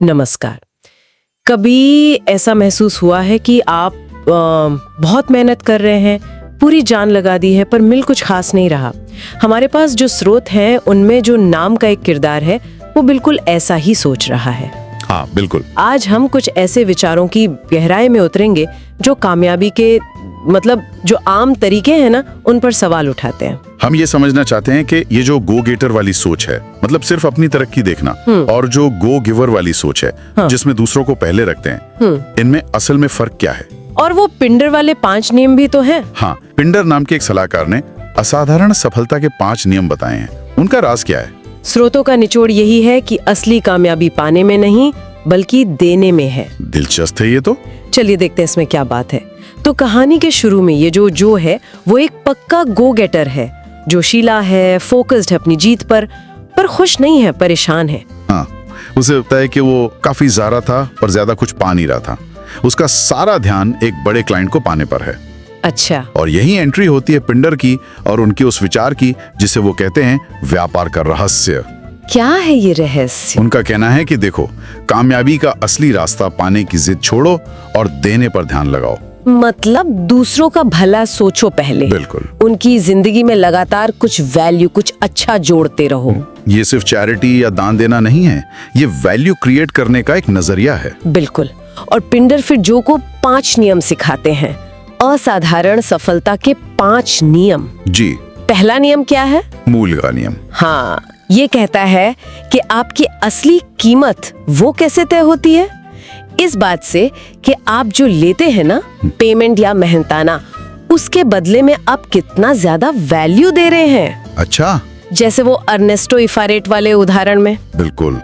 नमस्कार। कभी ऐसा महसूस हुआ है कि आप बहुत मेहनत कर रहे हैं, पूरी जान लगा दी है, पर मिल कुछ खास नहीं रहा। हमारे पास जो स्रोत हैं उनमें जो नाम का एक किरदार है वो बिल्कुल ऐसा ही सोच रहा है। हाँ बिल्कुल। आज हम कुछ ऐसे विचारों की गहराई में उतरेंगे जो कामयाबी के जो आम तरीके हैं ना, उन पर सवाल उठाते हैं। हम ये समझना चाहते हैं कि ये जो गो गेटर वाली सोच है, मतलब सिर्फ अपनी तरक्की देखना, और जो गो गिवर वाली सोच है, जिसमें दूसरों को पहले रखते हैं, इनमें असल में फर्क क्या है? और वो पिंडर वाले 5 नियम भी तो हैं। हाँ, पिंडर नाम के एक सलाहकार ने असाधारण सफलता के 5 नियम बताए हैं। उनका राज क्या है? स्रोतों का निचोड़ यही है कि असली कामयाबी पाने में नहीं बल्कि देने में है। दिलचस्प है ये तो। चलिए देखते हैं इसमें क्या बात है। तो कहानी के शुरू में ये जो है वो एक पक्का गो गेटर है, जोशीला है, फोकस्ड है अपनी जीत पर खुश नहीं है, परेशान है। हाँ, उसे लगता है कि वो काफी ज़ारा था पर ज्यादा कुछ पा नहीं रहा था। उसका सारा ध्यान एक बड़े क्लाइंट को पाने पर है। अच्छा। और यही एंट्री होती है पिंडर की और उनके उस विचार की जिसे वो कहते हैं व्यापार का रहस्य। क्या है ये रहस्य? उनका कहना है कि देखो, कामयाबी का असली रास्ता पाने की जिद छोड़ो और देने पर ध्यान लगाओ। मतलब दूसरों का भला सोचो पहले। बिल्कुल। उनकी जिंदगी में लगातार कुछ वैल्यू, कुछ अच्छा जोड़ते रहो। ये सिर्फ चैरिटी या दान देना नहीं है, ये वैल्यू क्रिएट करने का एक नजरिया है। बिल्कुल। और पिंडर फिर जो को 5 नियम सिखाते हैं, असाधारण सफलता के 5 नियम। जी। पहला नियम क्या है? मूल का नियम। हाँ, ये कहता है कि आपकी असली कीमत वो कैसे तय होती है? इस बात से कि आप जो लेते हैं ना, पेमेंट या मेहनताना, उसके बदले में आप कितना ज्यादा वैल्यू दे रहे हैं। अच्छा। जैसे वो अर्नेस्टो इफारेट वाले उदाहरण में। बिल्कुल।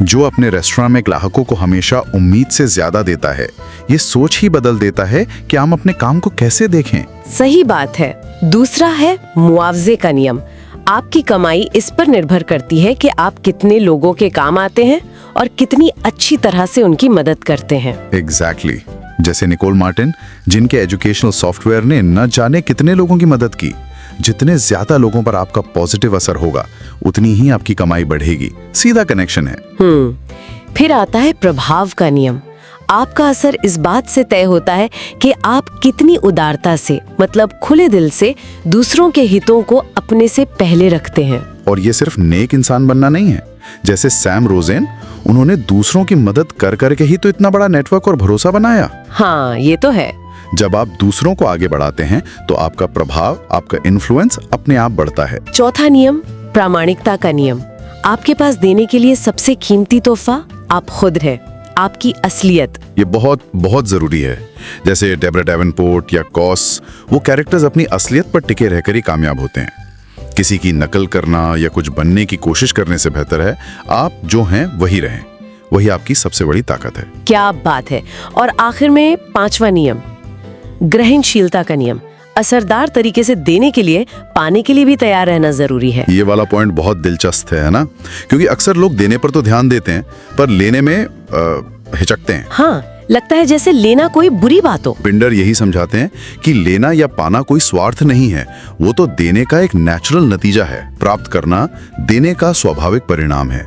जो अपने रेस्टोरेंट में ग्राहकों को हमेशा उम्मीद से ज्यादा देता है, ये सोच ही बदल देता है कि हम अपने काम को कैसे देखें। सही बात है। दूसरा है मुआवजे का नियम। आपकी कमाई इस पर निर्भर करती है कि आप कितने लोगों के काम आते हैं और कितनी अच्छी तरह से उनकी मदद करते हैं। एग्जैक्टली। जैसे निकोल मार्टिन, जिनके एजुकेशनल सॉफ्टवेयर ने न जाने कितने लोगों की मदद की। जितने ज्यादा लोगों पर आपका पॉजिटिव असर होगा, उतनी ही आपकी कमाई बढ़ेगी। सीधा कनेक्शन है। फिर आता है प्रभाव का नियम। आपका असर इस बात से तय होता है कि आप कितनी उदारता से, मतलब खुले दिल से, दूसरों के हितों को अपने से पहले रखते हैं। और ये सिर्फ नेक इंसान बनना नहीं है। जैसे सैम रोजेन, उन्होंने दूसरों की मदद कर करके ही तो इतना बड़ा नेटवर्क और भरोसा बनाया। हाँ, ये तो है। जब आप दूसरों को आगे बढ़ाते हैं तो आपका प्रभाव, आपका इन्फ्लुएंस अपने आप बढ़ता है। चौथा नियम, प्रामाणिकता का नियम। आपके पास देने के लिए सबसे कीमती तोहफा आप खुद है, आपकी असलियत। ये बहुत बहुत जरूरी है। जैसे डेब्रा डेवनपोर्ट या कॉस, वो कैरेक्टर्स अपनी असलियत पर टिके रहकर ही कामयाब होते हैं। किसी की नकल करना या कुछ बनने की कोशिश करने से बेहतर है आप जो हैं वही रहें। वही आपकी सबसे बड़ी ताकत है। क्या बात है। और आखिर में 5वां नियम, ग्रहणशीलता का नियम। असरदार तरीके से देने के लिए पाने के लिए भी तैयार रहना जरूरी है। ये वाला पॉइंट बहुत दिलचस्प है ना, क्योंकि अक्सर लोग देने पर तो ध्यान देते हैं पर लेने में हिचकते हैं। हाँ, लगता है जैसे लेना कोई बुरी बात हो। पिंडर यही समझाते हैं कि लेना या पाना कोई स्वार्थ नहीं है, वो तो देने का एक नेचुरल नतीजा है। प्राप्त करना देने का स्वाभाविक परिणाम है।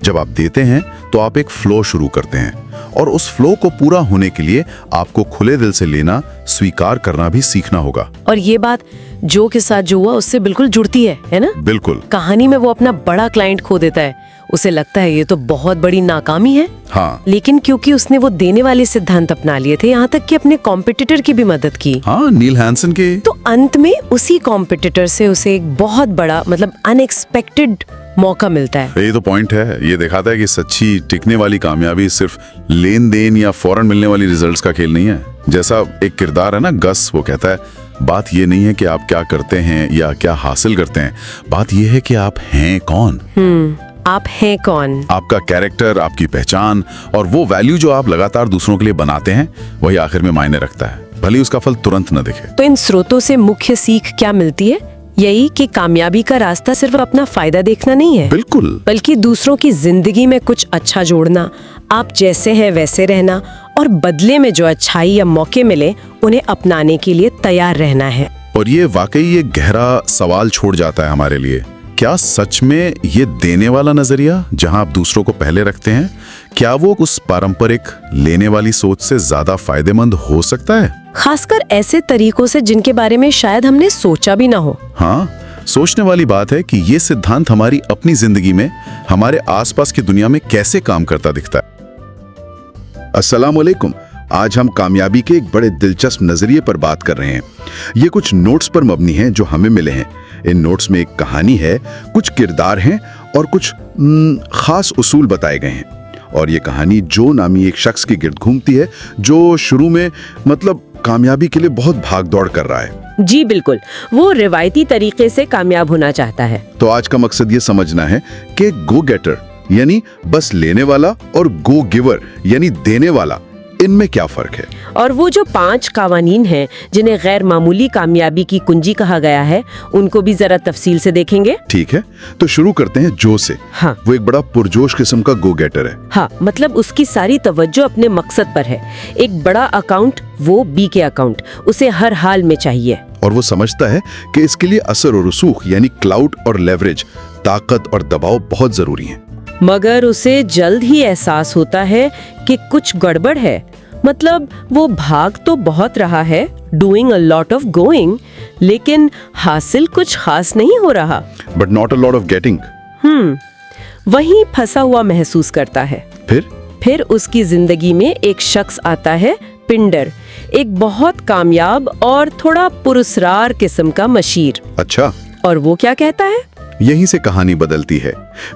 जब आप देते हैं तो आप एक फ्लो शुरू करते हैं, और उस फ्लो को पूरा होने के लिए आपको खुले दिल से लेना, स्वीकार करना भी सीखना होगा। और ये बात जो के साथ जो हुआ उससे बिल्कुल जुड़ती है ना? बिल्कुल। कहानी में वो अपना बड़ा क्लाइंट खो देता है। उसे लगता है ये तो बहुत बड़ी नाकामी है। हाँ। लेकिन क्योंकि उसने वो देने वाले सिद्धांत अपना लिए थे, यहाँ तक कि अपने कॉम्पिटिटर की भी मदद की। हाँ, नील हैंसन के। तो अंत में उसी कॉम्पिटिटर से उसे एक बहुत बड़ा, अनएक्सपेक्टेड मौका मिलता है। ये तो पॉइंट है। ये दिखाता है कि सच्ची टिकने वाली कामयाबी सिर्फ लेन देन या फौरन मिलने वाली रिजल्ट्स का खेल नहीं है। जैसा एक किरदार है ना, गस, वो कहता है बात ये नहीं है कि आप क्या करते हैं या क्या हासिल करते हैं, बात ये है कि आप हैं कौन। आप हैं कौन। आपका कैरेक्टर, आपकी पहचान और वो वैल्यू जो आप लगातार दूसरों के लिए बनाते हैं, वही आखिर में मायने रखता है, भले उसका फल तुरंत न दिखे। तो इन स्रोतों से मुख्य सीख क्या मिलती है? यही कि कामयाबी का रास्ता सिर्फ अपना फायदा देखना नहीं है। बिल्कुल। बल्कि दूसरों की जिंदगी में कुछ अच्छा जोड़ना, आप जैसे हैं वैसे रहना, और बदले में जो अच्छाई या मौके मिले उन्हें अपनाने के लिए तैयार रहना है। और ये वाकई एक गहरा सवाल छोड़ जाता है हमारे लिए क्या सच में ये देने वाला नजरिया, जहां आप दूसरों को पहले रखते हैं, क्या वो उस पारंपरिक लेने वाली सोच से ज्यादा फायदेमंद हो सकता है? खासकर ऐसे तरीकों से जिनके बारे में शायद हमने सोचा भी ना हो। हाँ, सोचने वाली बात है कि ये सिद्धांत हमारी अपनी जिंदगी में, हमारे आसपास की दुनिया में कैसे काम करता दिखता है। अस्सलाम वालेकुम। आज हम कामयाबी के एक बड़े दिलचस्प नजरिए पर बात कर रहे हैं। ये कुछ नोट्स पर मबनी हैं जो हमें मिले हैं। इन नोट्स में एक कहानी है, कुछ किरदार हैं और कुछ खास उसूल बताए गए हैं। और ये कहानी जो नामी एक शख्स के गिर्द घूमती है जो शुरू में कामयाबी के लिए बहुत भाग दौड़ कर रहा है। जी बिल्कुल, वो रिवायती तरीके से कामयाब होना चाहता है। तो आज का मकसद ये समझना है कि गो गेटर यानी बस लेने वाला और गो गिवर यानी देने वाला, इनमें क्या फर्क है। और वो जो 5 कवानीन हैं जिन्हें गैर मामूली कामयाबी की कुंजी कहा गया है, उनको भी जरा तफसील से देखेंगे। ठीक है, तो शुरू करते हैं जो से। हाँ, वो एक बड़ा पुरजोश किस्म का गो गेटर है। हाँ, मतलब उसकी सारी तवज्जो अपने मकसद पर है। एक बड़ा अकाउंट, वो बी के अकाउंट, उसे हर हाल में चाहिए। और वो समझता है कि इसके लिए असर और रसूख यानी क्लाउड और लेवरेज, ताकत और दबाव बहुत जरूरी है। मगर उसे जल्द ही एहसास होता है कि कुछ गड़बड़ है। मतलब वो भाग तो बहुत रहा है, doing a lot of going, लेकिन हासिल कुछ खास नहीं हो रहा। But not a lot of getting. वहीं फंसा हुआ महसूस करता है। फिर उसकी जिंदगी में एक शख्स आता है, पिंडर, एक बहुत कामयाब और थोड़ा पुरस्कार किस्म का मशीर। अच्छा। और वो क्या कहता है? यहीं से कहानी बदलती है।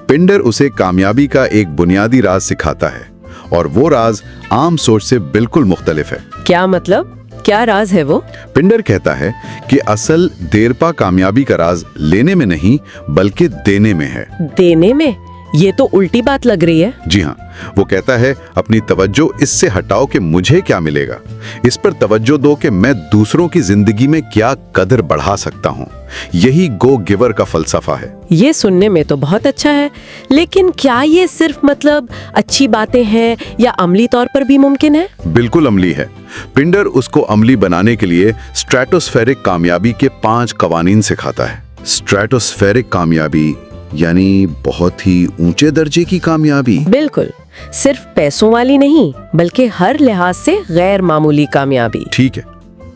पिंडर उसे कामयाबी का एक बुनियादी राज सिखाता है, और वो राज आम सोच से बिल्कुल मुख्तलिफ है। क्या मतलब? क्या राज है वो? पिंडर कहता है कि असल देरपा कामयाबी का राज लेने में नहीं बल्कि देने में है। देने में? ये तो उल्टी बात लग रही है। जी हाँ, वो कहता है अपनी तवज्जो इससे हटाओ कि मुझे क्या मिलेगा, इस पर तवज्जो दो कि मैं दूसरों की जिंदगी में क्या कदर बढ़ा सकता हूँ। यही गो गिवर का फलसफा है। ये सुनने में तो बहुत अच्छा है, लेकिन क्या ये सिर्फ अच्छी बातें हैं या अमली तौर पर भी मुमकिन है? बिल्कुल अमली है। पिंडर उसको अमली बनाने के लिए स्ट्रेटोस्फेरिक कामयाबी के 5 कवानीन सिखाता है। स्ट्रेटोस्फेरिक कामयाबी यानी बहुत ही ऊंचे दर्जे की कामयाबी। बिल्कुल, सिर्फ पैसों वाली नहीं बल्कि हर लिहाज से गैर मामूली कामयाबी। ठीक है,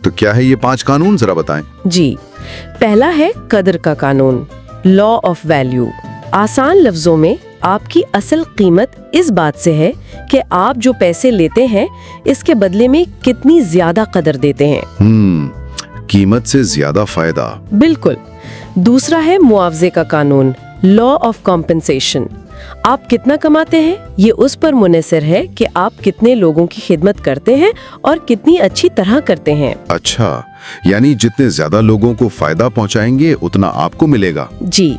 तो क्या है ये 5 कानून, जरा बताएं। जी, पहला है कदर का कानून, लॉ ऑफ वैल्यू। आसान लफ्जों में आपकी असल कीमत इस बात से है कि आप जो पैसे लेते हैं इसके बदले में कितनी ज्यादा कदर देते हैं। कीमत से ज्यादा फायदा। बिल्कुल। दूसरा है मुआवजे का कानून, लॉ ऑफ कॉम्पेंसेशन। आप कितना कमाते हैं ये उस पर मुनहसर है कि आप कितने लोगों की खिदमत करते हैं और कितनी अच्छी तरह करते हैं। अच्छा, यानी जितने ज्यादा लोगों को फायदा पहुंचाएंगे उतना आपको मिलेगा। जी।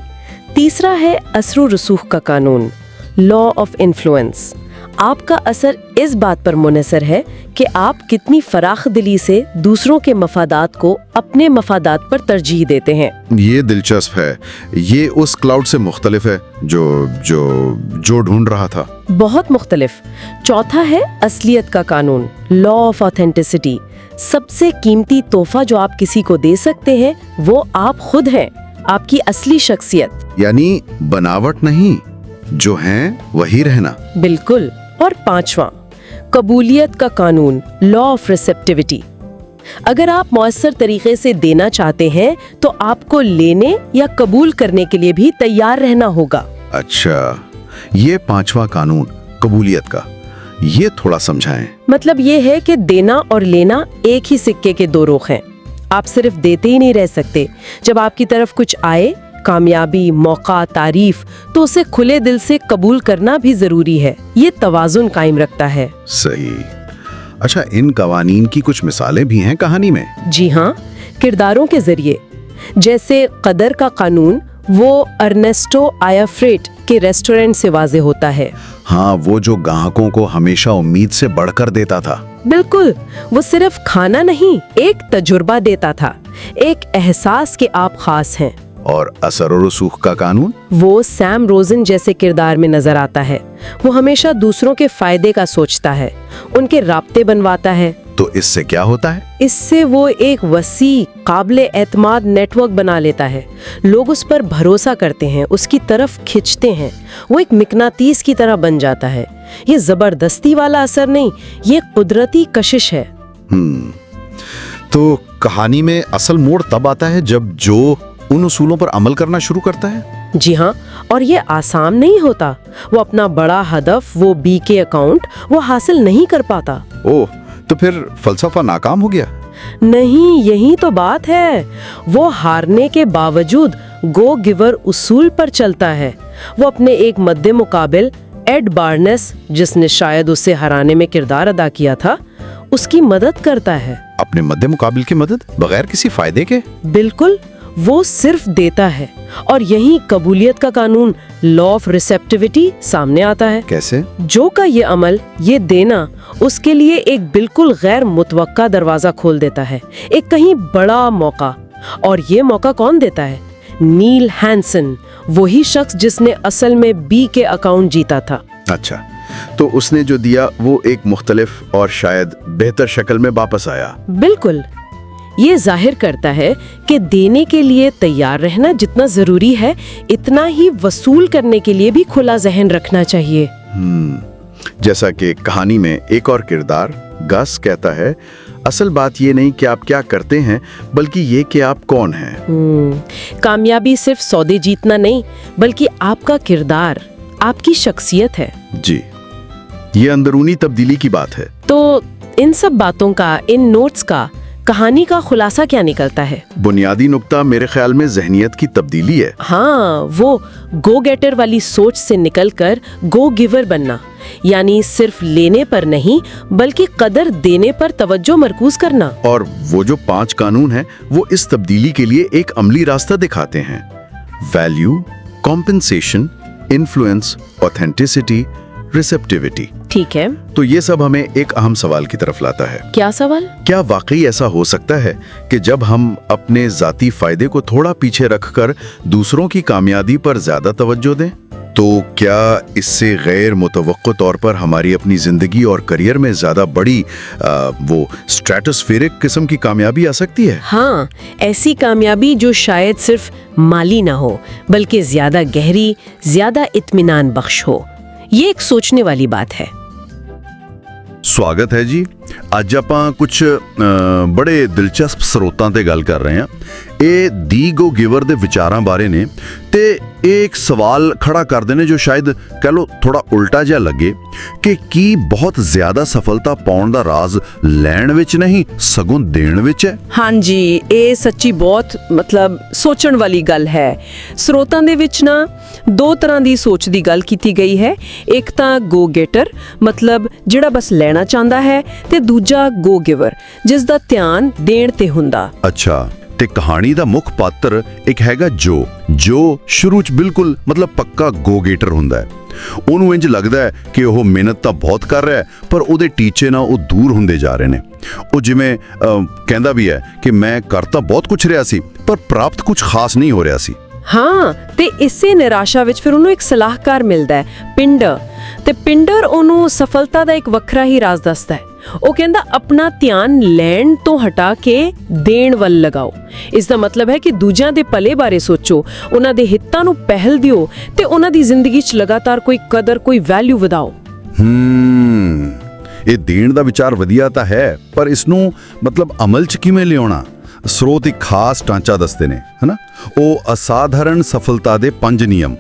तीसरा है असर रसूख का कानून, लॉ ऑफ इन्फ्लुएंस। आपका असर इस बात पर मुनहसर है कि आप कितनी फराख दिली से दूसरों के मफादात को अपने मफादात पर तरजीह देते हैं। ये दिलचस्प है। ये उस क्लाउड से मुख्तलिफ है जो ढूंढ रहा था। बहुत मुख्तलिफ। चौथा है असलियत का कानून, लॉ ऑफ ऑथेंटिसिटी। सबसे कीमती तोहफा जो आप किसी को दे सकते हैं वो आप खुद हैं, आपकी असली शख्सियत। यानी बनावट नहीं, जो हैं वही रहना। बिल्कुल। और 5वां, कबूलियत का कानून, लॉ ऑफ रिसेप्टिविटी। अगर आप मौसर तरीके से देना चाहते हैं तो आपको लेने या कबूल करने के लिए भी तैयार रहना होगा। अच्छा, ये 5वां कानून कबूलियत का, ये थोड़ा समझाएं। मतलब ये है कि देना और लेना एक ही सिक्के के 2 रुख हैं। आप सिर्फ देते ही नहीं रह सकते। जब आपकी तरफ कुछ आए, कामयाबी, मौका, तारीफ, तो उसे खुले दिल से कबूल करना भी जरूरी है। ये तवाजुन कायम रखता है। सही। अच्छा, इन कवानीन की कुछ मिसालें भी हैं कहानी में? जी हाँ, किरदारों के जरिए। जैसे कदर का कानून, वो अर्नेस्टो आयाफ्रेट के रेस्टोरेंट से वाजे होता है। हाँ, वो जो ग्राहकों को हमेशा उम्मीद से बढ़कर देता था। बिल्कुल, वो सिर्फ खाना नहीं, एक तजुर्बा देता था, एक एहसास कि आप खास हैं। और असर और रसूख का कानून, वो सैम रोजन जैसे किरदार में नजर आता है। वो हमेशा दूसरों के फायदे का सोचता है, उनके राब्ते बनवाता है, तो इससे क्या होता है? इससे वो एक वसी काबिले एतमाद नेटवर्क बना लेता है। लोग उस पर भरोसा करते हैं, उसकी तरफ खिंचते हैं। वो एक मिकनातीस की तरह बन जाता है। ये जबरदस्ती वाला असर नहीं, ये कुदरती कशिश है। तो कहानी में असल मोड़ तब आता है जब जो उन उसूलों पर अमल करना शुरू करता है। जी हाँ, और ये आसान नहीं होता। वो अपना बड़ा हदफ, वो बीके अकाउंट, वो हासिल नहीं कर पाता। ओह, तो फिर फलसफा नाकाम हो गया? नहीं, यही तो बात है। वो हारने के बावजूद गो गिवर उसूल पर चलता है। वो अपने एक मद्दे मुकाबिल एड बार्नेस, जिसने शायद उसे हराने में किरदार अदा किया था, उसकी मदद करता है। अपने मद्दे मुकाबिल की मदद बगैर किसी फायदे के? बिल्कुल, वो सिर्फ देता है। और यही कबूलियत का कानून, लॉ ऑफ रिसेप्टिविटी, सामने आता है। कैसे? जो का ये अमल, ये देना, उसके लिए एक बिल्कुल गैर मुतवक्का दरवाजा खोल देता है, एक कहीं बड़ा मौका। और ये मौका कौन देता है? नील हैंसन, वही शख्स जिसने असल में बी के अकाउंट जीता था। अच्छा, तो उसने जो दिया वो एक मुख्तलिफ और शायद बेहतर शक्ल में वापस आया। बिल्कुल, ये जाहिर करता है कि देने के लिए तैयार रहना जितना जरूरी है, इतना ही वसूल करने के लिए भी खुला जहन रखना चाहिए। जैसा कि कहानी में एक और किरदार गस कहता है, असल बात ये नहीं कि आप क्या करते हैं, बल्कि ये कि आप कौन हैं। कामयाबी सिर्फ सौदे जीतना नहीं, बल्कि आपका किरदार, आपकी शख्सियत है। जी, ये अंदरूनी तब्दीली की बात है। तो इन सब बातों का, इन नोट्स का, कहानी का खुलासा क्या निकलता है? बुनियादी नुक्ता मेरे ख्याल में ज़हनियत की तब्दीली है। हाँ, वो गो गेटर वाली सोच से निकलकर गो गिवर बनना, यानी सिर्फ लेने पर नहीं, बल्कि कदर देने पर तवज्जो मरकूज करना। और वो जो 5 कानून हैं, वो इस तब्दीली के लिए एक अमली रास्ता दिखाते हैं। Value, compensation, influence, authenticity, receptivity. ठीक है, तो ये सब हमें एक अहम सवाल की तरफ लाता है। क्या सवाल? क्या वाकई ऐसा हो सकता है कि जब हम अपने जाती फायदे को थोड़ा पीछे रखकर दूसरों की कामयाबी पर ज्यादा तवज्जो दें, तो क्या इससे गैर मुतवक्को तौर पर हमारी अपनी जिंदगी और करियर में ज्यादा बड़ी वो स्ट्रेटोस्फेरिक किस्म की कामयाबी आ सकती है? हाँ, ऐसी कामयाबी जो शायद सिर्फ माली ना हो, बल्कि ज्यादा गहरी, ज्यादा इत्मीनान बख्श हो। ये एक सोचने वाली बात है। स्वागत है जी। ਅੱਜ ਆਪਾਂ ਕੁਝ ਬੜੇ ਦਿਲਚਸਪ ਸਰੋਤਾਂ ਤੇ ਗੱਲ ਕਰ ਰਹੇ ਹਾਂ। ਇਹ ਦੀ ਗੋ ਗਿਵਰ ਦੇ ਵਿਚਾਰਾਂ ਬਾਰੇ ਨੇ ਤੇ ਇਹ ਇੱਕ ਸਵਾਲ ਖੜਾ ਕਰਦੇ ਨੇ ਜੋ ਸ਼ਾਇਦ ਕਹ ਲੋ ਥੋੜਾ ਉਲਟਾ ਜਿਹਾ ਲੱਗੇ ਕਿ ਕੀ ਬਹੁਤ ਜ਼ਿਆਦਾ ਸਫਲਤਾ ਪਾਉਣ ਦਾ ਰਾਜ਼ ਲੈਣ ਵਿੱਚ ਨਹੀਂ ਸਗੋਂ ਦੇਣ ਵਿੱਚ ਹੈ। ਹਾਂਜੀ, ਇਹ ਸੱਚੀ ਬਹੁਤ ਸੋਚਣ ਵਾਲੀ ਗੱਲ ਹੈ। ਸਰੋਤਾਂ ਦੇ ਵਿੱਚ ਨਾ ਦੋ ਤਰ੍ਹਾਂ ਦੀ ਸੋਚ ਦੀ ਗੱਲ ਕੀਤੀ ਗਈ ਹੈ। ਇੱਕ ਤਾਂ ਗੋ ਗੇਟਰ, ਜਿਹੜਾ ਬਸ ਲੈਣਾ ਚਾਹੁੰਦਾ ਹੈ, ਤੇ ਦੂਜਾ ਗੋ ਗਿਵਰ, ਜਿਸ ਦਾ ਧਿਆਨ ਦੇਣ ਤੇ ਹੁੰਦਾ। ਅੱਛਾ, ਤੇ ਕਹਾਣੀ ਦਾ ਮੁੱਖ ਪਾਤਰ ਇੱਕ ਹੈਗਾ ਜੋ ਸ਼ੁਰੂ 'ਚ ਬਿਲਕੁਲ ਪੱਕਾ ਗੋ ਗੇਟਰ ਹੁੰਦਾ ਹੈ। ਉਹਨੂੰ ਇੰਜ ਲੱਗਦਾ ਹੈ ਕਿ ਉਹ ਮਿਹਨਤ ਤਾਂ ਬਹੁਤ ਕਰ ਰਿਹਾ ਹੈ, ਪਰ ਉਹਦੇ ਟੀਚੇ ਨਾਲ ਉਹ ਦੂਰ ਹੁੰਦੇ ਜਾ ਰਹੇ ਨੇ। ਉਹ ਜਿਵੇਂ ਕਹਿੰਦਾ ਵੀ ਹੈ ਕਿ ਮੈਂ ਕਰ ਤਾਂ ਬਹੁਤ ਕੁਝ ਰਿਹਾ ਸੀ, ਪਰ ਪ੍ਰਾਪਤ ਕੁਝ ਖਾਸ ਨਹੀਂ ਹੋ ਰਿਹਾ ਸੀ। ਹਾਂ, ਤੇ ਇਸੇ ਨਿਰਾਸ਼ਾ ਵਿੱਚ ਫਿਰ ਉਹਨੂੰ ਇੱਕ ਸਲਾਹਕਾਰ ਮਿਲਦਾ ਹੈ, ਪਿੰਡਰ। ਤੇ ਪਿੰਡਰ ਉਹਨੂੰ ਸਫਲਤਾ ਦਾ ਇੱਕ ਵੱਖਰਾ ਹੀ ਰਾਜ਼ ਦੱਸਦਾ ਹੈ। ਉਹ ਕਹਿੰਦਾ ਆਪਣਾ ਧਿਆਨ ਲੈਣ ਤੋਂ ਹਟਾ ਕੇ ਦੇਣ ਵੱਲ ਲਗਾਓ। ਇਸ ਦਾ ਮਤਲਬ ਹੈ ਕਿ ਦੂਜਿਆਂ ਦੇ ਭਲੇ ਬਾਰੇ ਸੋਚੋ, ਉਹਨਾਂ ਦੇ ਹਿੱਤਾਂ ਨੂੰ ਪਹਿਲ ਦਿਓ ਤੇ ਉਹਨਾਂ ਦੀ ਜ਼ਿੰਦਗੀ 'ਚ ਲਗਾਤਾਰ ਕੋਈ ਕਦਰ, ਕੋਈ ਵੈਲਿਊ ਵਧਾਓ। ਇਹ ਦੇਣ ਦਾ ਵਿਚਾਰ ਵਧੀਆ ਤਾਂ ਹੈ, ਪਰ ਇਸ ਨੂੰ ਅਮਲ 'ਚ ਕਿਵੇਂ ਲਿਆਉਣਾ? ਸਰੋਤ ਇੱਕ ਖਾਸ ਢਾਂਚਾ ਦੱਸਦੇ ਨੇ, ਹਨਾ? ਉਹ ਅਸਾਧਾਰਨ ਸਫਲਤਾ ਦੇ 5 ਨਿਯਮ।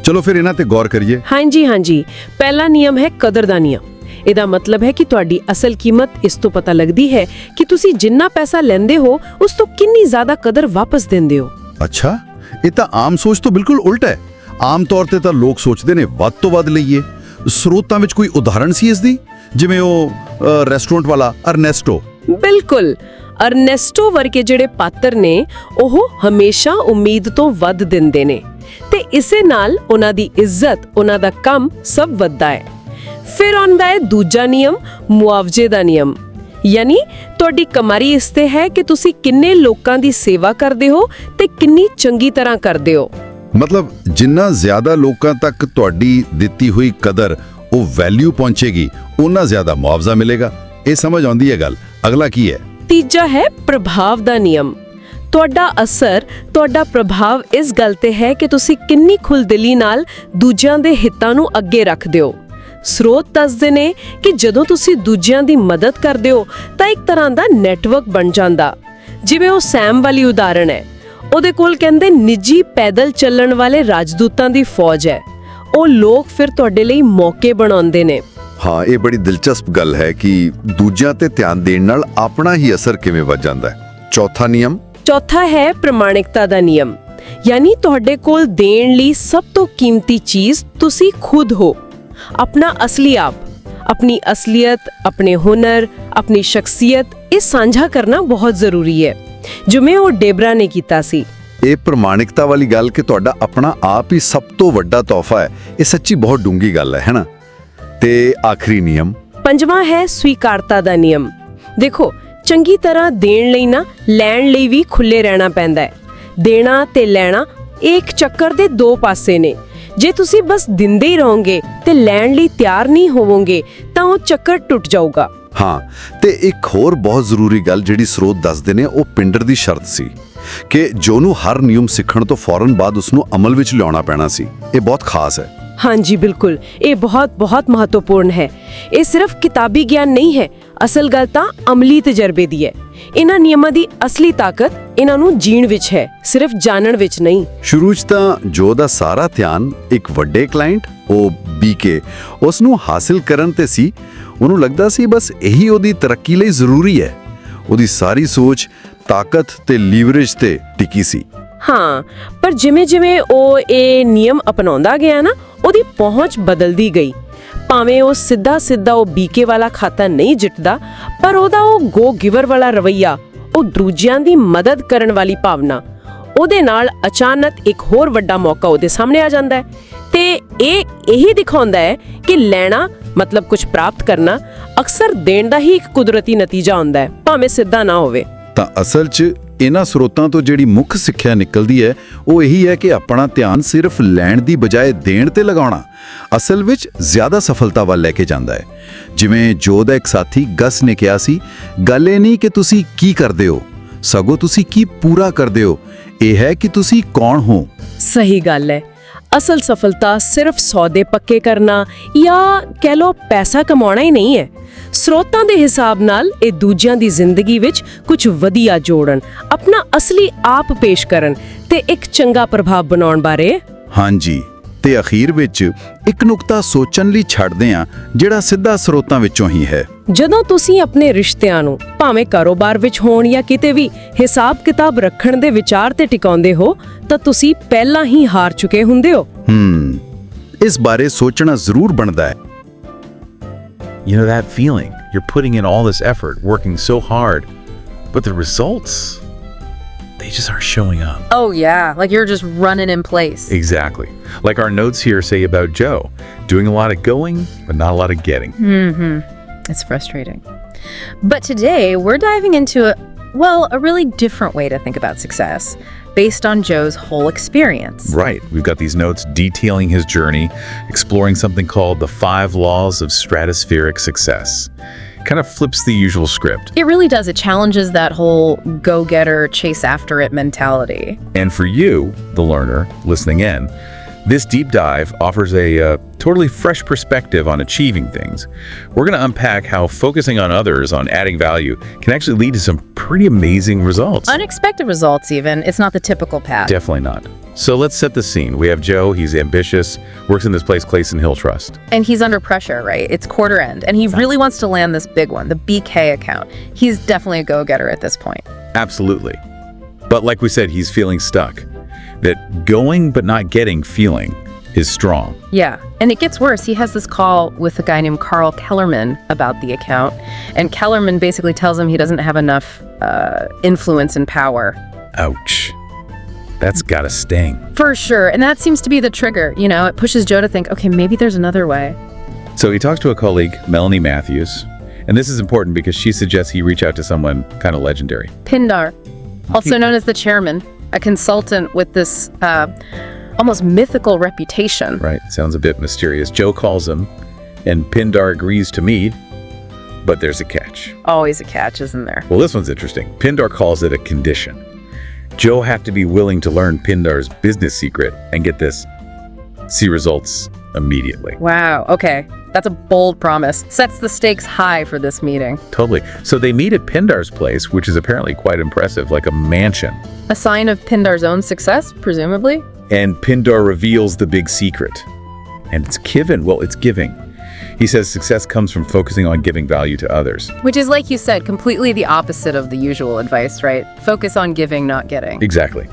ਚਲੋ ਫਿਰ ਇਹਨਾਂ ਤੇ ਗੌਰ ਕਰੀਏ। ਹਾਂਜੀ, ਪਹਿਲਾ ਨਿਯਮ ਹੈ ਕਦਰ ਦਾ ਨਿਯਮ। ਇਹਦਾ ਮਤਲਬ ਹੈ ਕਿ ਤੁਹਾਡੀ ਅਸਲ ਕੀਮਤ ਇਸ ਤੋਂ ਪਤਾ ਲੱਗਦੀ ਹੈ ਕਿ ਤੁਸੀਂ ਜਿੰਨਾ ਪੈਸਾ ਲੈਂਦੇ ਹੋ ਉਸ ਤੋਂ ਕਿੰਨੀ ਜ਼ਿਆਦਾ ਕਦਰ ਵਾਪਸ ਦਿੰਦੇ ਹੋ। ਅੱਛਾ, ਇਹ ਤਾਂ ਆਮ ਸੋਚ ਤੋਂ ਬਿਲਕੁਲ ਉਲਟ ਹੈ। ਆਮ ਤੌਰ ਤੇ ਤਾਂ ਲੋਕ ਸੋਚਦੇ ਨੇ ਵੱਧ ਤੋਂ ਵੱਧ ਲਈਏ। ਸਰੋਤਾਂ ਵਿੱਚ ਕੋਈ ਉਦਾਹਰਣ ਸੀ ਇਸ ਦੀ? ਜਿਵੇਂ ਉਹ ਰੈਸਟੋਰੈਂਟ ਵਾਲਾ ਅਰਨੈਸਟੋ। ਬਿਲਕੁਲ, ਅਰਨੈਸਟੋ ਵਰਗੇ ਜਿਹੜੇ ਪਾਤਰ ਨੇ ਉਹ ਹਮੇਸ਼ਾ ਉਮੀਦ ਤੋਂ ਵੱਧ ਦਿੰਦੇ ਨੇ ਤੇ ਇਸੇ ਨਾਲ ਉਹਨਾਂ ਦੀ ਇੱਜ਼ਤ, ਉਹਨਾਂ ਦਾ ਕੰਮ ਸਭ ਵੱਧਦਾ ਹੈ। ਫਿਰ ਆਉਂਦਾ ਹੈ ਦੂਜਾ ਨਿਯਮ, ਮੁਆਵਜ਼ੇ ਦਾ ਨਿਯਮ। ਯਾਨੀ ਤੁਹਾਡੀ ਕਮਾਈ ਇਸ ਤੇ ਹੈ ਕਿ ਤੁਸੀਂ ਕਿੰਨੇ ਲੋਕਾਂ ਦੀ ਸੇਵਾ ਕਰਦੇ ਹੋ ਤੇ ਕਿੰਨੀ ਚੰਗੀ ਤਰ੍ਹਾਂ ਕਰਦੇ ਹੋ। ਜਿੰਨਾ ਜ਼ਿਆਦਾ ਲੋਕਾਂ ਤੱਕ ਤੁਹਾਡੀ ਦਿੱਤੀ ਹੋਈ ਕਦਰ, ਉਹ ਵੈਲਿਊ ਪਹੁੰਚੇਗੀ, ਉਨਾ ਜ਼ਿਆਦਾ ਮੁਆਵਜ਼ਾ ਮਿਲੇਗਾ। ਇਹ ਸਮਝ ਆਉਂਦੀ ਹੈ ਗੱਲ। ਅਗਲਾ ਕੀ ਹੈ? ਤੀਜਾ ਹੈ ਪ੍ਰਭਾਵ ਦਾ ਨਿਯਮ। ਤੁਹਾਡਾ ਅਸਰ, ਤੁਹਾਡਾ ਪ੍ਰਭਾਵ ਇਸ ਗੱਲ ਤੇ ਹੈ ਕਿ ਤੁਸੀਂ ਕਿੰਨੀ ਖੁੱਲ੍ਹਦਿਲੀ ਨਾਲ ਦੂਜਿਆਂ ਦੇ ਹਿੱਤਾਂ ਨੂੰ ਅੱਗੇ ਰੱਖਦੇ ਹੋ। ਸਰੋਤ ਦੱਸਦੇ ਨੇ ਕਿ ਜਦੋਂ ਤੁਸੀਂ ਦੂਜਿਆਂ ਦੀ ਮਦਦ ਕਰਦੇ ਹੋ ਤਾਂ ਇੱਕ ਤਰ੍ਹਾਂ ਦਾ ਨੈਟਵਰਕ ਬਣ ਜਾਂਦਾ। ਜਿਵੇਂ ਉਹ ਸੈਮ ਵਾਲੀ ਉਦਾਹਰਣ ਹੈ, ਉਹਦੇ ਕੋਲ ਕਹਿੰਦੇ ਨਿੱਜੀ ਪੈਦਲ ਚੱਲਣ ਵਾਲੇ ਰਾਜਦੂਤਾਂ ਦੀ ਫੌਜ ਹੈ। ਉਹ ਲੋਕ ਫਿਰ ਤੁਹਾਡੇ ਲਈ ਮੌਕੇ ਬਣਾਉਂਦੇ ਨੇ। ਹਾਂ, ਇਹ ਬੜੀ ਦਿਲਚਸਪ ਗੱਲ ਹੈ ਕਿ ਦੂਜਿਆਂ ਤੇ ਧਿਆਨ ਦੇਣ ਨਾਲ ਆਪਣਾ ਹੀ ਅਸਰ ਕਿਵੇਂ ਵੱਧ ਜਾਂਦਾ ਹੈ। ਚੌਥਾ ਨਿਯਮ? ਚੌਥਾ ਹੈ ਪ੍ਰਮਾਣਿਕਤਾ ਦਾ ਨਿਯਮ। ਯਾਨੀ ਤੁਹਾਡੇ ਕੋਲ ਦੇਣ ਲਈ ਸਭ ਤੋਂ ਕੀਮਤੀ ਚੀਜ਼ ਤੁਸੀਂ ਖੁਦ ਹੋ। ਆਪਣਾ ਅਸਲੀ ਆਪ, ਆਪਣੀ ਅਸਲੀਅਤ, ਆਪਣੇ ਹੁਨਰ, ਆਪਣੀ ਸ਼ਖਸੀਅਤ, ਇਹ ਸਾਂਝਾ ਕਰਨਾ ਬਹੁਤ ਜ਼ਰੂਰੀ ਹੈ, ਜਿਵੇਂ ਉਹ ਡੇਬਰਾ ਨੇ ਕੀਤਾ ਸੀ। ਇਹ ਪ੍ਰਮਾਣਿਕਤਾ ਵਾਲੀ ਗੱਲ ਕਿ ਤੁਹਾਡਾ ਆਪਣਾ ਆਪ ਹੀ ਸਭ ਤੋਂ ਵੱਡਾ ਤੋਹਫਾ ਹੈ, ਇਹ ਸੱਚੀ ਬਹੁਤ ਡੂੰਗੀ ਗੱਲ ਹੈ ਨਾ। ਤੇ ਆਖਰੀ ਨਿਯਮ? ਪੰਜਵਾਂ ਹੈ ਸਵੀਕਾਰਤਾ ਦਾ ਨਿਯਮ। ਦੇਖੋ, ਚੰਗੀ ਤਰ੍ਹਾਂ ਦੇਣ ਲਈ ਨਾ ਲੈਣ ਲਈ ਵੀ ਖੁੱਲੇ ਰਹਿਣਾ ਪੈਂਦਾ ਹੈ। ਦੇਣਾ ਤੇ ਲੈਣਾ ਇੱਕ ਚੱਕਰ ਦੇ ਦੋ ਪਾਸੇ ਨੇ। ਜੇ ਤੁਸੀਂ ਬਸ ਦਿੰਦੇ ਹੀ ਰਹੋਗੇ ਤੇ ਲੈਣ ਲਈ ਤਿਆਰ ਨਹੀਂ ਹੋਵੋਗੇ ਤਾਂ ਉਹ ਚੱਕਰ ਟੁੱਟ ਜਾਊਗਾ। ਹਾਂ, ਤੇ ਇੱਕ ਹੋਰ ਬਹੁਤ ਜ਼ਰੂਰੀ ਗੱਲ ਜਿਹੜੀ ਸਰੋਤ ਦੱਸਦੇ ਨੇ, ਉਹ ਪਿੰਡਰ ਦੀ ਸ਼ਰਤ ਸੀ ਕਿ ਜੋ ਨੂੰ ਹਰ ਨਿਯਮ ਸਿੱਖਣ ਤੋਂ ਫੌਰਨ ਬਾਅਦ ਉਸ ਨੂੰ ਅਮਲ ਵਿੱਚ ਲਿਆਉਣਾ ਪੈਣਾ ਸੀ। ਇਹ ਬਹੁਤ ਖਾਸ ਹੈ। ਹਾਂਜੀ ਬਿਲਕੁਲ, ਇਹ ਬਹੁਤ ਮਹੱਤਵਪੂਰਨ ਹੈ। ਇਹ ਸਿਰਫ ਕਿਤਾਬੀ ਗਿਆਨ ਨਹੀਂ ਹੈ, ਅਸਲ ਗੱਲ ਤਾਂ ਅਮਲੀ ਤਜਰਬੇ ਦੀ ਹੈ। ਇਹਨਾਂ ਨਿਯਮਾਂ ਦੀ ਅਸਲੀ ਤਾਕਤ ਇਹਨਾਂ ਨੂੰ ਜੀਣ ਵਿੱਚ ਹੈ, ਸਿਰਫ ਜਾਣਨ ਵਿੱਚ ਨਹੀਂ। ਸ਼ੁਰੂ 'ਚ ਤਾਂ ਜੋ ਦਾ ਸਾਰਾ ਧਿਆਨ ਇੱਕ ਵੱਡੇ ਕਲਾਇੰਟ, ਉਹ BK, ਉਸ ਨੂੰ ਹਾਸਿਲ ਕਰਨ ਤੇ ਸੀ। ਉਹਨੂੰ ਲੱਗਦਾ ਸੀ ਬਸ ਇਹੀ ਉਹਦੀ ਤਰੱਕੀ ਲਈ ਜ਼ਰੂਰੀ ਹੈ। ਉਹਦੀ ਸਾਰੀ ਸੋਚ ਤਾਕਤ ਤੇ ਲੀਵਰੇਜ ਤੇ ਟਿਕੀ ਸੀ। ਹਾਂ, ਪਰ ਜਿਵੇਂ ਉਹ ਇਹ ਨਿਯਮ ਅਪਣਾਉਂਦਾ ਗਿਆ ਨਾ, ਉਹਦੀ ਪਹੁੰਚ ਬਦਲਦੀ ਗਈ। ਭਾਵੇਂ ਉਹ ਸਿੱਧਾ ਉਹ BK ਵਾਲਾ ਖਾਤਾ ਨਹੀਂ ਜਿੱਤਦਾ, ਪਰ ਉਹਦਾ ਉਹ ਗੋ ਗਿਵਰ ਵਾਲਾ ਰਵੱਈਆ, ਉਹ ਦੂਜਿਆਂ ਦੀ ਮਦਦ ਕਰਨ ਵਾਲੀ ਭਾਵਨਾ, ਉਹਦੇ ਨਾਲ ਅਚਾਨਕ ਇੱਕ ਹੋਰ ਵੱਡਾ ਮੌਕਾ ਉਹਦੇ ਸਾਹਮਣੇ ਆ ਜਾਂਦਾ ਹੈ। ਤੇ ਇਹ ਇਹੀ ਦਿਖਾਉਂਦਾ ਹੈ ਕਿ ਲੈਣਾ ਮਤਲਬ ਕੁਝ ਪ੍ਰਾਪਤ ਕਰਨਾ ਅਕਸਰ ਦੇਣ ਦਾ ਹੀ ਇੱਕ ਕੁਦਰਤੀ ਨਤੀਜਾ ਹੁੰਦਾ ਹੈ, ਭਾਵੇਂ ਸਿੱਧਾ ਨਾ ਹੋਵੇ। ਤਾਂ ਅਸਲ 'ਚ ਇਹਨਾਂ ਸਰੋਤਾਂ ਤੋਂ ਜਿਹੜੀ ਮੁੱਖ ਸਿੱਖਿਆ ਨਿਕਲਦੀ ਹੈ, ਉਹ ਇਹੀ ਹੈ ਕਿ ਆਪਣਾ ਧਿਆਨ ਸਿਰਫ ਲੈਣ ਦੀ ਬਜਾਏ ਦੇਣ ਤੇ ਲਗਾਉਣਾ ਅਸਲ ਵਿੱਚ ਜ਼ਿਆਦਾ ਸਫਲਤਾ ਵੱਲ ਲੈ ਕੇ ਜਾਂਦਾ ਹੈ। ਜਿਵੇਂ ਜੋ ਦਾ ਇੱਕ ਸਾਥੀ ਗਸ ਨੇ ਕਿਹਾ ਸੀ, ਗੱਲ ਇਹ ਨਹੀਂ ਕਿ ਤੁਸੀਂ ਕੀ ਕਰਦੇ ਹੋ, ਸਗੋਂ ਤੁਸੀਂ ਕੀ ਪੂਰਾ ਕਰਦੇ ਹੋ, ਇਹ ਹੈ ਕਿ ਤੁਸੀਂ ਕੌਣ ਹੋ। ਸਹੀ ਗੱਲ ਹੈ। ਅਸਲ ਸਫਲਤਾ ਸਿਰਫ ਸੌਦੇ ਪੱਕੇ ਕਰਨਾ ਜਾਂ ਕਹਿ ਲਓ ਪੈਸਾ ਕਮਾਉਣਾ ਹੀ ਨਹੀਂ ਹੈ। ਸਰੋਤਾਂ ਦੇ ਹਿਸਾਬ ਨਾਲ ਇਹ ਦੂਜਿਆਂ ਦੀ ਜ਼ਿੰਦਗੀ ਵਿੱਚ ਕੁਝ ਵਧੀਆ ਜੋੜਨ, ਆਪਣਾ ਅਸਲੀ ਆਪ ਪੇਸ਼ ਕਰਨ ਤੇ ਇੱਕ ਚੰਗਾ ਪ੍ਰਭਾਵ ਬਣਾਉਣ ਬਾਰੇ। ਹਾਂਜੀ, ਤੇ ਅਖੀਰ ਵਿੱਚ ਇੱਕ ਨੁਕਤਾ ਸੋਚਣ ਲਈ ਛੱਡਦੇ ਹਾਂ, ਜਿਹੜਾ ਸਿੱਧਾ ਸਰੋਤਾਂ ਵਿੱਚੋਂ ਹੀ ਹੈ। ਜਦੋਂ ਤੁਸੀਂ ਆਪਣੇ ਰਿਸ਼ਤਿਆਂ ਨੂੰ, ਭਾਵੇਂ ਕਾਰੋਬਾਰ ਵਿੱਚ ਹੋਣ ਜਾਂ ਕਿਤੇ ਵੀ, ਹਿਸਾਬ ਕਿਤਾਬ ਰੱਖਣ ਦੇ ਵਿਚਾਰ ਤੇ ਟਿਕਾਉਂਦੇ ਹੋ ਤਾਂ ਤੁਸੀਂ ਪਹਿਲਾਂ ਹੀ ਹਾਰ ਚੁੱਕੇ ਹੁੰਦੇ ਹੋ। ਇਸ ਬਾਰੇ ਸੋਚਣਾ ਜ਼ਰੂਰ ਬਣਦਾ ਹੈ। You know that feeling? You're putting in all this effort, working so hard, but the results, they just aren't showing up. Oh yeah, like you're just running in place. Exactly. Like our notes here say about Joe, doing a lot of going, but not a lot of getting. It's frustrating. But today we're diving into a really different way to think about success, based on Joe's whole experience. Right. We've got these notes detailing his journey, exploring something called the 5 laws of stratospheric success. Kind of flips the usual script. It really does. It challenges that whole go-getter, chase after it mentality. And for you, the learner, listening in, this deep dive offers a totally fresh perspective on achieving things. We're going to unpack how focusing on others, on adding value, can actually lead to some pretty amazing results. Unexpected results even. It's not the typical path. Definitely not. So let's set the scene. We have Joe. He's ambitious, works in this place, Clayson Hill Trust. And he's under pressure, right? It's quarter end. And he really wants to land this big one, the BK account. He's definitely a go-getter at this point. Absolutely. But like we said, he's feeling stuck. That going but not getting feeling is strong. Yeah, and it gets worse. He has this call with a guy named Carl Kellerman about the account, and Kellerman basically tells him he doesn't have enough influence and power. Ouch. That's gotta sting. For sure, and that seems to be the trigger. You know, it pushes Joe to think, okay, maybe there's another way. So he talks to a colleague, Melanie Matthews, and this is important because she suggests he reach out to someone kind of legendary. Pindar, also known as the chairman, a consultant with this almost mythical reputation. Right, sounds a bit mysterious. Joe calls him, and Pindar agrees to meet. But there's a catch. Always a catch, isn't there? Well, this one's interesting. Pindar calls it a condition. Joe have to be willing to learn Pindar's business secret and get this, see results immediately. Wow, okay. That's a bold promise. Sets the stakes high for this meeting. Totally. So they meet at Pindar's place, which is apparently quite impressive, like a mansion. A sign of Pindar's own success, presumably? And Pindar reveals the big secret. And it's giving. He says success comes from focusing on giving value to others. Which is, like you said, completely the opposite of the usual advice, right? Focus on giving, not getting. Exactly.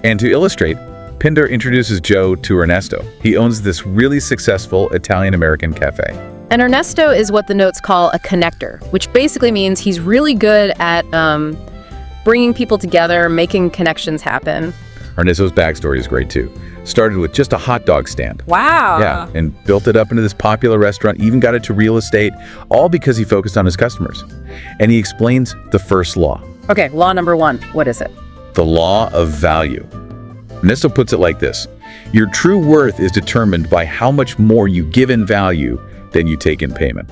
And to illustrate, Pindar introduces Joe to Ernesto. He owns this really successful Italian-American cafe. And Ernesto is what the notes call a connector, which basically means he's really good at bringing people together, making connections happen. Ernesto's backstory is great too. Started with just a hot dog stand. Wow. Yeah, and built it up into this popular restaurant, even got it to real estate, all because he focused on his customers. And he explains the first law. Okay, law number 1. What is it? The law of value. Ernesto puts it like this. Your true worth is determined by how much more you give in value than you take in payment.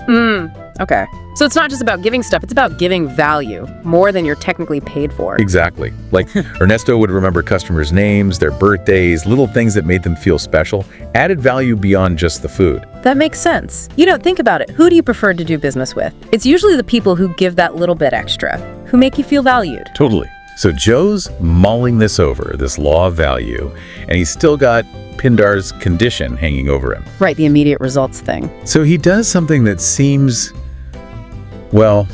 Okay. So it's not just about giving stuff, it's about giving value, more than you're technically paid for. Exactly. Like Ernesto would remember customers' names, their birthdays, little things that made them feel special, added value beyond just the food. That makes sense. Think about it. Who do you prefer to do business with? It's usually the people who give that little bit extra, who make you feel valued. Totally. So Joe's mulling this over, this law of value, and he's still got Pindar's condition hanging over him. Right, the immediate results thing. So he does something that seems, well,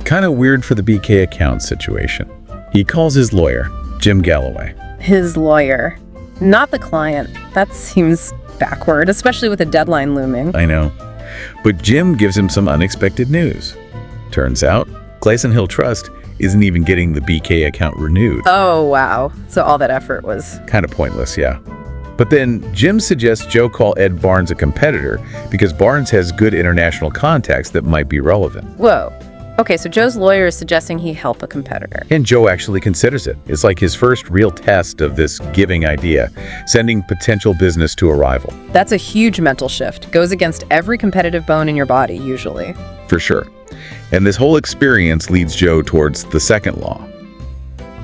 kind of weird for the BK account situation. He calls his lawyer, Jim Galloway. His lawyer, not the client. That seems backward, especially with a deadline looming. I know. But Jim gives him some unexpected news. Turns out, Gleason Hill Trust isn't even getting the BK account renewed. Oh, wow. So all that effort was... Kind of pointless, yeah. But then Jim suggests Joe call Ed Barnes a competitor because Barnes has good international contacts that might be relevant. Whoa. Okay, so Joe's lawyer is suggesting he help a competitor. And Joe actually considers it. It's like his first real test of this giving idea, sending potential business to a rival. That's a huge mental shift. Goes against every competitive bone in your body, usually. For sure. And this whole experience leads Joe towards the second law.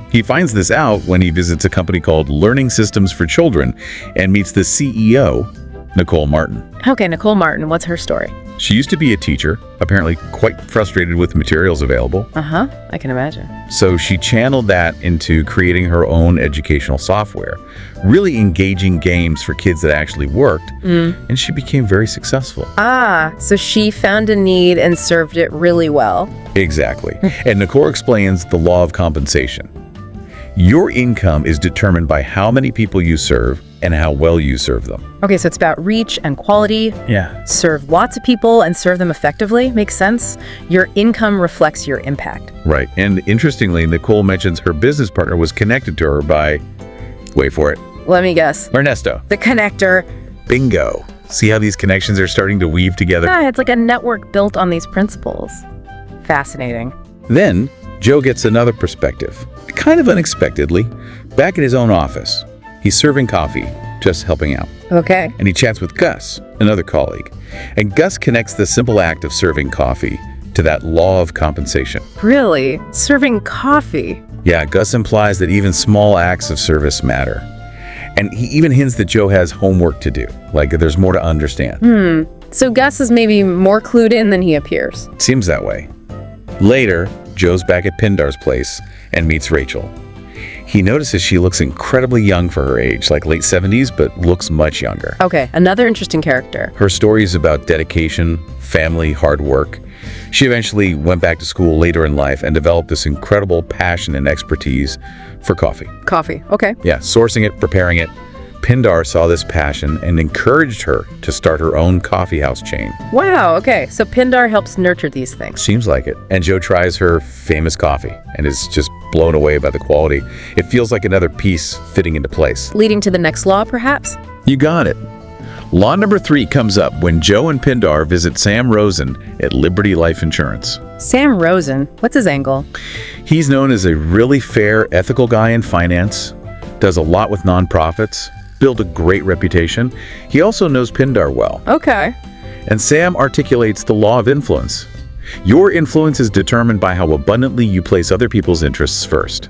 He finds this out when he visits a company called Learning Systems for Children and meets the CEO, Nicole Martin. Okay, Nicole Martin, what's her story? She used to be a teacher, apparently quite frustrated with the materials available. I can imagine. So she channeled that into creating her own educational software, really engaging games for kids that actually worked, and she became very successful. So she found a need and served it really well. Exactly. And Nicole explains the law of compensation. Your income is determined by how many people you serve and how well you serve them. Okay, so it's about reach and quality. Yeah. Serve lots of people and serve them effectively. Makes sense. Your income reflects your impact. Right. And interestingly, Nicole mentions her business partner was connected to her by, wait for it, Let me guess. Ernesto. The connector. Bingo. See how these connections are starting to weave together? Yeah, it's like a network built on these principles. Fascinating. Then, Joe gets another perspective, kind of unexpectedly, back at his own office. He's serving coffee, just helping out. Okay. And he chats with Gus, another colleague. And Gus connects the simple act of serving coffee to that law of compensation. Really? Serving coffee? Yeah, Gus implies that even small acts of service matter. And he even hints that Joe has homework to do, like there's more to understand. So Gus is maybe more clued in than he appears. Seems that way. Later, Joe's back at Pindar's place and meets Rachel. He notices she looks incredibly young for her age, like late 70s, but looks much younger. Okay, another interesting character. Her story is about dedication, family, hard work. She eventually went back to school later in life and developed this incredible passion and expertise for coffee. Coffee, okay. Yeah, sourcing it, preparing it. Pindar saw this passion and encouraged her to start her own coffee house chain. Wow, okay. So Pindar helps nurture these things. Seems like it. And Joe tries her famous coffee and is just blown away by the quality. It feels like another piece fitting into place. Leading to the next law, perhaps? You got it. Law number 3 comes up when Joe and Pindar visit Sam Rosen at Liberty Life Insurance. Sam Rosen, what's his angle? He's known as a really fair, ethical guy in finance, does a lot with nonprofits, built a great reputation. He also knows Pindar well. Okay. And Sam articulates the law of influence. Your influence is determined by how abundantly you place other people's interests first.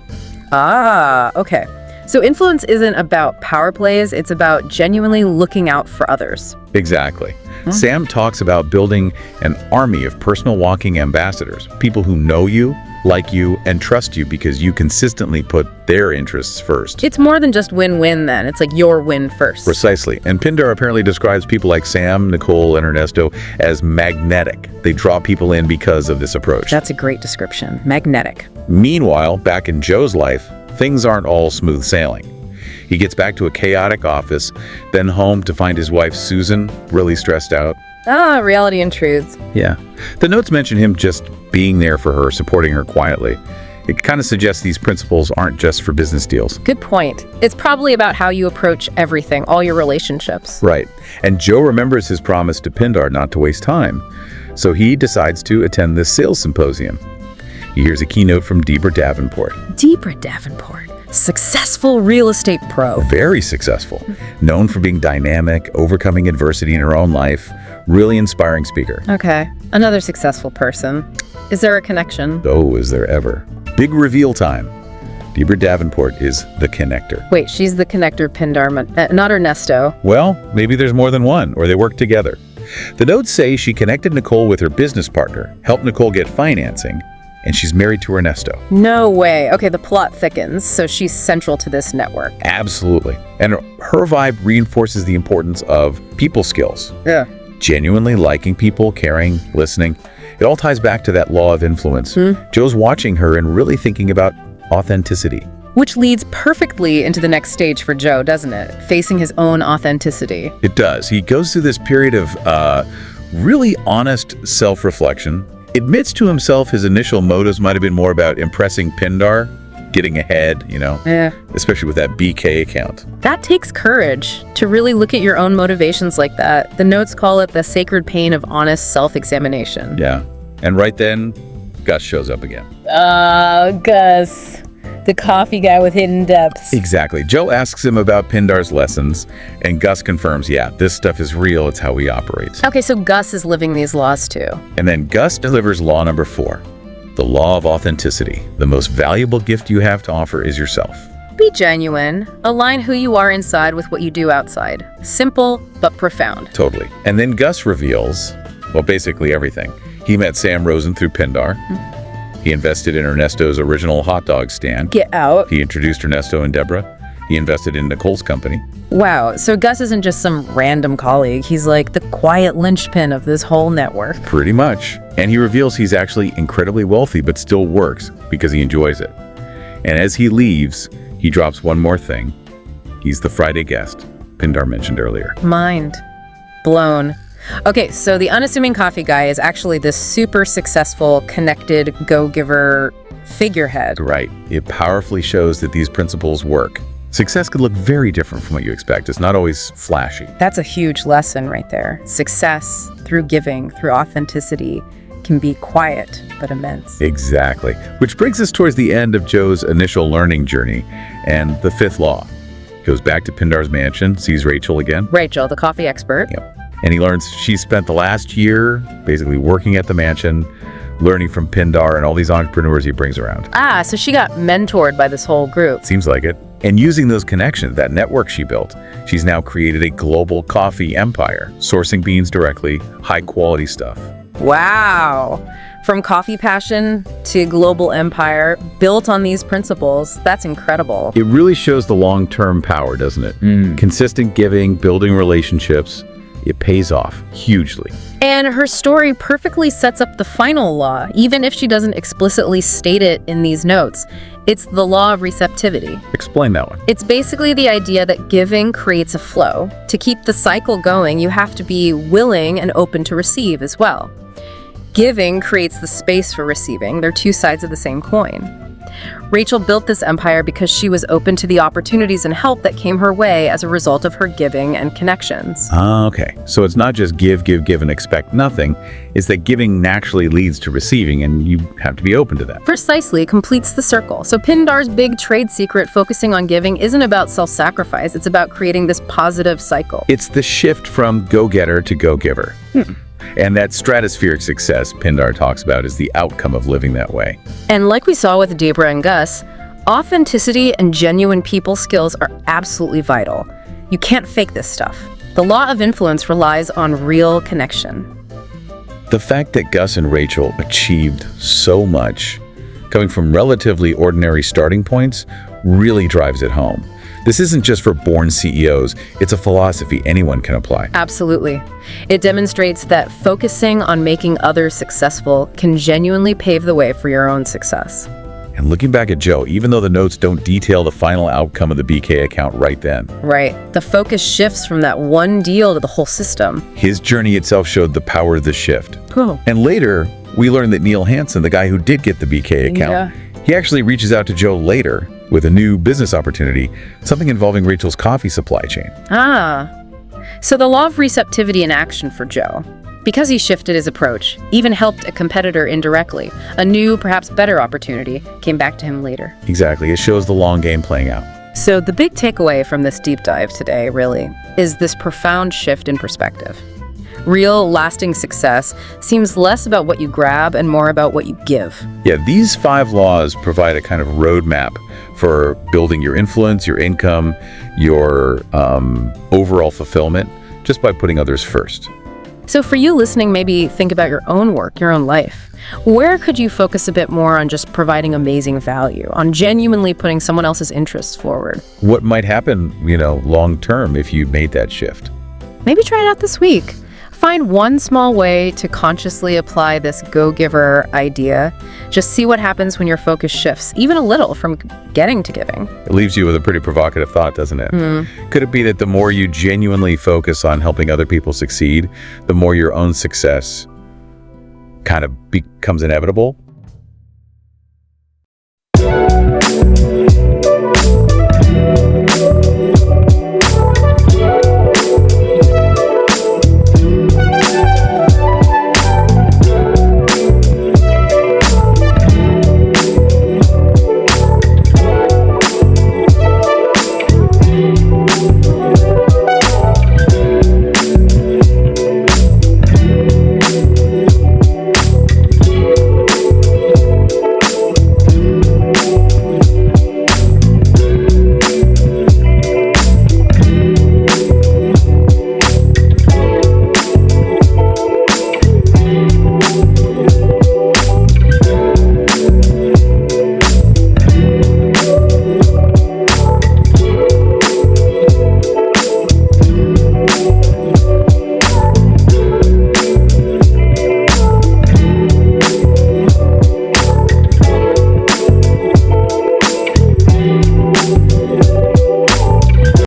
Ah, okay. So influence isn't about power plays, it's about genuinely looking out for others. Exactly. Sam talks about building an army of personal walking ambassadors, people who know you, like you, and trust you because you consistently put their interests first. It's more than just win-win then. It's like your win first. Precisely. And Pindar apparently describes people like Sam, Nicole, and Ernesto as magnetic. They draw people in because of this approach. That's a great description. Magnetic. Meanwhile, back in Joe's life, things aren't all smooth sailing. He gets back to a chaotic office, then home to find his wife Susan really stressed out. Ah, reality intrudes. Yeah. The notes mention him just being there for her, supporting her quietly. It kind of suggests these principles aren't just for business deals. Good point. It's probably about how you approach everything, all your relationships. Right. And Joe remembers his promise to Pindar not to waste time. So he decides to attend this sales symposium. He hears a keynote from Deborah Davenport. Deborah Davenport, successful real estate pro. Very successful. Known for being dynamic, overcoming adversity in her own life. Really inspiring speaker. Okay, another successful person. Is there a connection? Oh, is there ever. Big reveal time. Deborah Davenport is the connector. Wait, she's the connector Pindar, not Ernesto. Well, maybe there's more than one, or they work together. The notes say she connected Nicole with her business partner, helped Nicole get financing, and she's married to Ernesto. No way. Okay, the plot thickens, so she's central to this network. Absolutely. And her vibe reinforces the importance of people skills. Yeah. Genuinely liking people, caring, listening. It all ties back to that law of influence. Joe's watching her and really thinking about authenticity. Which leads perfectly into the next stage for Joe, doesn't it? Facing his own authenticity. It does. He goes through this period of really honest self-reflection, admits to himself his initial motives might have been more about impressing Pindar, getting ahead, especially with that BK account. That takes courage to really look at your own motivations like that. The notes call it the sacred pain of honest self-examination. Yeah. And right then, Gus shows up again. Gus. The coffee guy with hidden depths. Exactly. Joe asks him about Pindar's lessons, and Gus confirms, yeah, this stuff is real. It's how he operates. Okay, so Gus is living these laws too. And then Gus delivers law number 4, the law of authenticity. The most valuable gift you have to offer is yourself. Be genuine. Align who you are inside with what you do outside. Simple, but profound. Totally. And then Gus reveals, well, basically everything. He met Sam Rosen through Pindar. He invested in Ernesto's original hot dog stand. Get out. He introduced Ernesto and Deborah. He invested in Nicole's company. Wow, so Gus isn't just some random colleague. He's like the quiet linchpin of this whole network. Pretty much. And he reveals he's actually incredibly wealthy, but still works because he enjoys it. And as he leaves, he drops one more thing. He's the Friday guest Pindar mentioned earlier. Mind blown. Okay, so the unassuming coffee guy is actually this super successful, connected, go-giver figurehead. Right. It powerfully shows that these principles work. Success could look very different from what you expect. It's not always flashy. That's a huge lesson right there. Success through giving, through authenticity, can be quiet but immense. Exactly. Which brings us towards the end of Joe's initial learning journey and the 5th law. He goes back to Pindar's mansion, sees Rachel again. Rachel, the coffee expert. Yep. And he learns she spent the last year basically working at the mansion, learning from Pindar and all these entrepreneurs he brings around. Ah, so she got mentored by this whole group. Seems like it. And using those connections, that network she built, she's now created a global coffee empire, sourcing beans directly, high quality stuff. Wow. From coffee passion to global empire, built on these principles. That's incredible. It really shows the long-term power, doesn't it? Consistent giving, building relationships. It pays off hugely. And her story perfectly sets up the final law, even if she doesn't explicitly state it in these notes. It's the law of receptivity. Explain that one. It's basically the idea that giving creates a flow. To keep the cycle going, you have to be willing and open to receive as well. Giving creates the space for receiving. They're two sides of the same coin. Rachel built this empire because she was open to the opportunities and help that came her way as a result of her giving and connections. Okay. So it's not just give, and expect nothing. It's that giving naturally leads to receiving, and you have to be open to that. Precisely, completes the circle. So Pindar's big trade secret focusing on giving isn't about self-sacrifice. It's about creating this positive cycle. It's the shift from go-getter to go-giver. And that stratospheric success Pindar talks about is the outcome of living that way. And like we saw with Debra and Gus, authenticity and genuine people skills are absolutely vital. You can't fake this stuff. The law of influence relies on real connection. The fact that Gus and Rachel achieved so much, coming from relatively ordinary starting points, really drives it home. This isn't just for born CEOs, it's a philosophy anyone can apply. Absolutely. It demonstrates that focusing on making others successful can genuinely pave the way for your own success. And looking back at Joe, even though the notes don't detail the final outcome of the BK account right then, Right. The focus shifts from that one deal to the whole system. his journey itself showed the power of the shift. Cool. And later, we learned that Neil Hansen, the guy who did get the BK account, he actually reaches out to Joe later with a new business opportunity, something involving Rachel's coffee supply chain. So the law of receptivity in action for Joe. Because he shifted his approach, even helped a competitor indirectly, a new, perhaps better opportunity came back to him later. Exactly, it shows the long game playing out. So the big takeaway from this deep dive today, really, is this profound shift in perspective. Real, lasting success seems less about what you grab and more about what you give. Yeah, these 5 laws provide a kind of roadmap for building your influence, your income, your overall fulfillment, just by putting others first. So for you listening, maybe think about your own work, your own life. Where could you focus a bit more on just providing amazing value, on genuinely putting someone else's interests forward? What might happen, long term if you made that shift? Maybe try it out this week. Find one small way to consciously apply this go-giver idea. Just see what happens when your focus shifts, even a little, from getting to giving. It leaves you with a pretty provocative thought, doesn't it? Could it be that the more you genuinely focus on helping other people succeed, the more your own success kind of becomes inevitable?